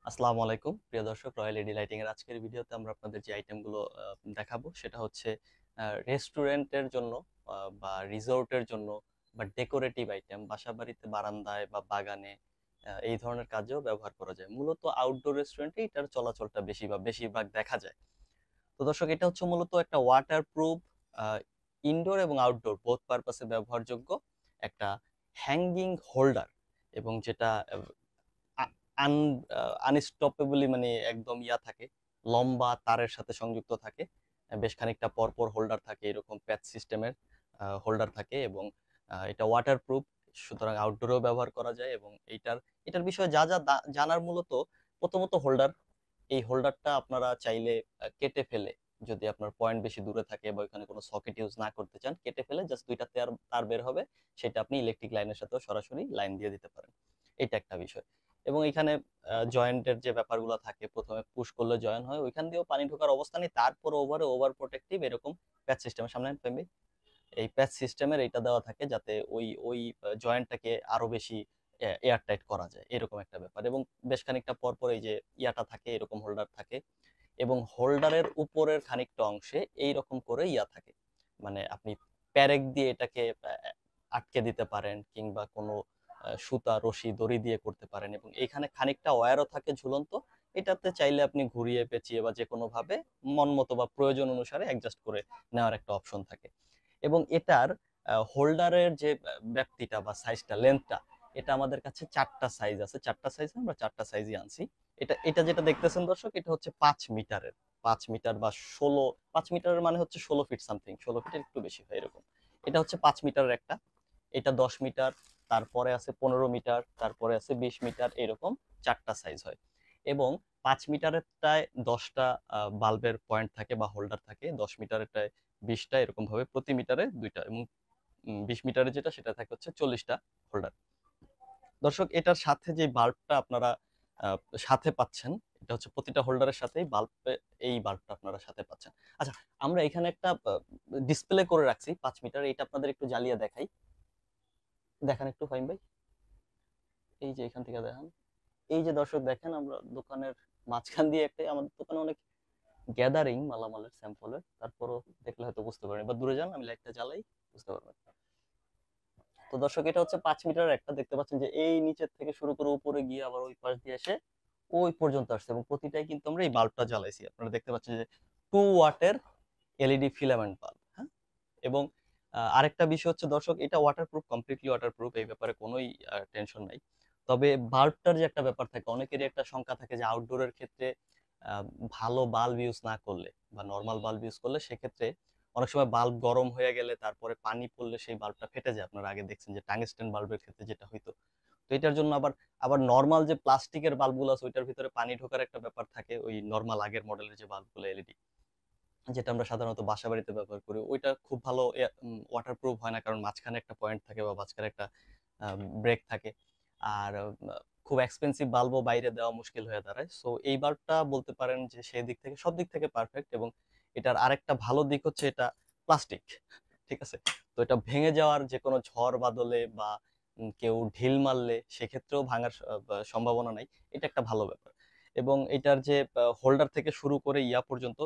আসসালামু আলাইকুম প্রিয় দর্শক, রয়্যাল এডি লাইটিং এর আজকের ভিডিওতে আমরা আপনাদের যে আইটেমগুলো দেখাবো সেটা হচ্ছে রেস্টুরেন্টের জন্য বা রিসোর্টের জন্য বা ডেকোরেটিভ আইটেম, বাসাবাড়িতে বারান্দায় বা বাগানে এই ধরনের কাজেও ব্যবহার করা যায়। মূলত আউটডোর রেস্টুরেন্টে এটার চলাচলটা বেশিরভাগ দেখা যায়। তো দর্শক, এটা হচ্ছে মূলত একটা ওয়াটারপ্রুফ, ইনডোর এবং আউটডোর বোথ পারপাসে ব্যবহারযোগ্য একটা হ্যাঙ্গিং হোল্ডার, এবং যেটা আন আনস্টপেবলি মানে একদম থাকে, লম্বা তারের সাথে সংযুক্ত থাকে। বেশ খানিকটা পরপর হোল্ডার থাকে, এরকম প্যাচ সিস্টেমের হোল্ডার থাকে, এবং এটা ওয়াটারপ্রুফ, সুতরাং আউটডোরেও ব্যবহার করা যায়। এবং এটার বিষয়ে যা যা জানার, মূলত প্রথমত হোল্ডার, এই হোল্ডারটা আপনারা চাইলে কেটে ফেলে, যদি আপনার পয়েন্ট বেশি দূরে থাকে বা ওইখানে কোনো সকেট ইউজ না করতে চান, কেটে ফেলে জাস্ট দুইটা তার তার বের হবে, সেটা আপনি ইলেকট্রিক লাইনের সাথেও সরাসরি লাইন দিয়ে দিতে পারেন। এটা একটা বিষয়। এবং এখানে জয়েন্টের যে ব্যাপারগুলো থাকে, প্রথমে পুশ করলে জয়েন হয়, ওইখান দিয়েও পানি ঢোকার অবস্থা নেই, তারপর ওভার প্রোটেক্টিভ এরকম প্যাচ সিস্টেমের সামনে ফেলবে, এই প্যাচ সিস্টেমের এটা দেওয়া থাকে যাতে ওই ওই জয়েন্টটাকে আরো বেশি এয়ার টাইট করা যায়, এরকম একটা ব্যাপার। এবং বেশ খানিকটা পরপর এই যে ইয়াটা থাকে, এরকম হোল্ডার থাকে, এবং হোল্ডারের উপরের খানিকটা অংশে এই রকম করে থাকে, মানে আপনি প্যারেক দিয়ে এটাকে আটকে দিতে পারেন, কিংবা কোনো সুতা রশি দড়ি দিয়ে করতে পারেন। এবং এখানে খানিকটা ওয়্যারও থাকে ঝুলন্ত, এটাতে চাইলে আপনি ঘুরিয়ে পেঁচিয়ে বা যে কোনো ভাবে মন মতো বা প্রয়োজন অনুসারে অ্যাডজাস্ট করে নেওয়ার একটা অপশন থাকে। এবং এটার হোল্ডারের যে ব্যাপ্তিটা বা সাইজটা, লেন্থটা, এটা আমাদের কাছে চারটা সাইজ আছে, চারটা সাইজ আমরা চারটা সাইজই আনছি। এটা এটা যেটা দেখতেছেন দর্শক, এটা হচ্ছে 5 মিটারের, 5 মিটার বা 5 মিটারের মানে হচ্ছে 16 ফিট সামথিং, 16 ফিটের একটু বেশি হয় এরকম। এটা হচ্ছে 5 মিটারের একটা, এটা 10 মিটার, তারপরে আছে 15 মিটার, তারপরে আছে 20 মিটার, এরকম চারটা সাইজ হয়। এবং 5 মিটারেরটায় 10টা বাল্বের পয়েন্ট থাকে বা হোল্ডার থাকে, 10 মিটারেরটায় 20টা, এরকম ভাবে প্রতি মিটারে দুইটা, এবং 20 মিটারে যেটা সেটা থাকে হচ্ছে 40টা হোল্ডার। দর্শক, এটার সাথে যে বাল্বটা আপনারা আহ, সাথে পাচ্ছেন, এটা হচ্ছে প্রতিটা হোল্ডারের সাথেই বাল্ব, এই বাল্বটা আপনারা সাথে পাচ্ছেন। আচ্ছা, আমরা এখানে একটা ডিসপ্লে করে রাখছি 5 মিটার, এটা আপনাদের একটু জ্বালিয়ে দেখাই, দেখেন একটু ফাইম ভাই, এই যে এখান থেকে দেখেন, এই যে দর্শক দেখেন, আমরা দোকানের মাঝখান দিয়ে একটা, আমাদের দোকানে অনেক গ্যাদারিং মালামালের স্যাম্পলের, তারপরও দেখলে হয়তো বুঝতে পারেন, এবার দূরে যান, আমি লাইটটা জ্বালাই, বুঝতে পারবেন। তো দর্শক, এটা হচ্ছে 5 মিটার একটা, দেখতে পাচ্ছেন যে এই নিচের থেকে শুরু করে উপরে গিয়ে আবার ওই পাশ দিয়ে এসে ওই পর্যন্ত আসছে, এবং প্রতিটাই কিন্তু আমরা এই বাল্বটা জ্বালাইছি। আপনারা দেখতে পাচ্ছেন যে 2 ওয়াটের এলইডি ফিলামেন্ট বাল্ব। হ্যাঁ, এবং আরেকটা বিষয় হচ্ছে দর্শক, এটা ওয়াটারপ্রুফ, কমপ্লিটলি ওয়াটারপ্রুফ, এই ব্যাপারে কোনোই টেনশন নাই। তবে বাল্বটার যে একটা ব্যাপার থাকে, অনেকেরই একটা শঙ্কা থাকে যে আউটডোরের ক্ষেত্রে আহ, ভালো বাল্ব ইউজ না করলে বা নর্মাল বাল্ব ইউজ করলে, সেক্ষেত্রে অনেক সময় বাল্ব গরম হয়ে গেলে তারপরে পানি পড়লে সেই বাল্বটা ফেটে যায়। আপনারা আগে দেখছেন যে টাংস্টেন বাল্বের ক্ষেত্রে যেটা হইতো। তো এটার জন্য আবার আবার নর্মাল যে প্লাস্টিকের বাল্বগুলো আছে, ওইটার ভিতরে পানি ঢোকার একটা ব্যাপার থাকে, ওই নর্মাল আগের মডেলের যে বাল্বগুলো এলইডি, যেটা আমরা সাধারণত বাসা বাড়িতে ব্যবহার করি, ওইটা খুব ভালো ওয়াটারপ্রুফ হয় না, কারণ মাঝখানে একটা পয়েন্ট থাকে বা মাঝখানে একটা ব্রেক থাকে। আর খুব এক্সপেন্সিভ বাল্বও বাইরে দেওয়া মুশকিল হয়ে দাঁড়ায়। সো এই বাল্বটা বলতে পারেন যে সেই দিক থেকে, সব দিক থেকে পারফেক্ট। এবং এটার আরেকটা ভালো দিক হচ্ছে এটা প্লাস্টিক, ঠিক আছে? তো এটা ভেঙে যাওয়ার যে কোনো ঝড় বাদলে বা কেউ ঢিল মারলে সেক্ষেত্রেও ভাঙার সম্ভাবনা নাই, এটা একটা ভালো ব্যাপার। এবং এটার যে হোল্ডার থেকে শুরু করে ইয়া পর্যন্ত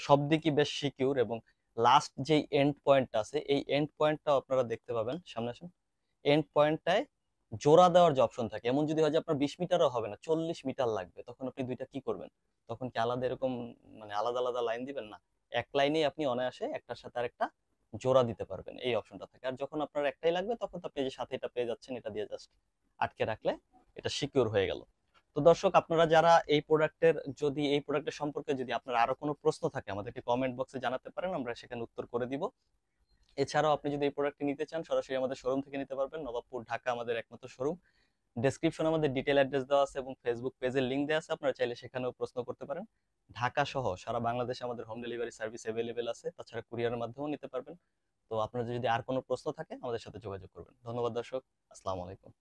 সব দিকই বেশ সিকিউর। এবং লাস্ট যে এন্ড পয়েন্টটা আছে, এই এন্ড পয়েন্টটাও আপনারা দেখতে পাবেন, সামনে আসুন, এন্ড পয়েন্টটায় জোড়া দেওয়ার যে অপশন থাকে। এমন যদি হয় যে আপনার 20 মিটারও হবে না, 40 মিটার লাগবে, তখন আপনি দুইটা কি করবেন? তখন কি আলাদা এরকম মানে আলাদা আলাদা লাইন দিবেন না, এক লাইনেই আপনি অনায়াসে একটার সাথে আরেকটা জোড়া দিতে পারবেন, এই অপশনটা থাকে। আর যখন আপনার একটাই লাগবে, তখন তো আপনি যে সাথে এটা পেয়ে যাচ্ছেন, এটা দিয়ে জাস্ট আটকে রাখলে এটা সিকিউর হয়ে গেল। তো দর্শক, আপনারা যারা এই প্রোডাক্টের সম্পর্কে যদি আপনার আরো কোনো প্রশ্ন থাকে, আমাদেরকে কমেন্ট বক্সে জানাতে পারেন, আমরা সেখানে উত্তর করে দিব। এছাড়াও আপনি যদি এই প্রোডাক্টটি নিতে চান, সরাসরি আমাদের শোরুম থেকে নিতে পারবেন, নবাবপুর, ঢাকা আমাদের একমাত্র শোরুম। ডেসক্রিপশনে আমাদের ডিটেল অ্যাড্রেস দেওয়া আছে এবং ফেসবুক পেজের লিংক দেওয়া আছে, আপনারা চাইলে সেখানেও প্রশ্ন করতে পারেন। ঢাকা সহ সারা বাংলাদেশে আমাদের হোম ডেলিভারি সার্ভিস অ্যাভেলেবেল আছে, তাছাড়া কুরিয়ারের মাধ্যমেও নিতে পারবেন। তো আপনাদের যদি আর কোনো প্রশ্ন থাকে, আমাদের সাথে যোগাযোগ করবেন। ধন্যবাদ দর্শক, আসসালামু আলাইকুম।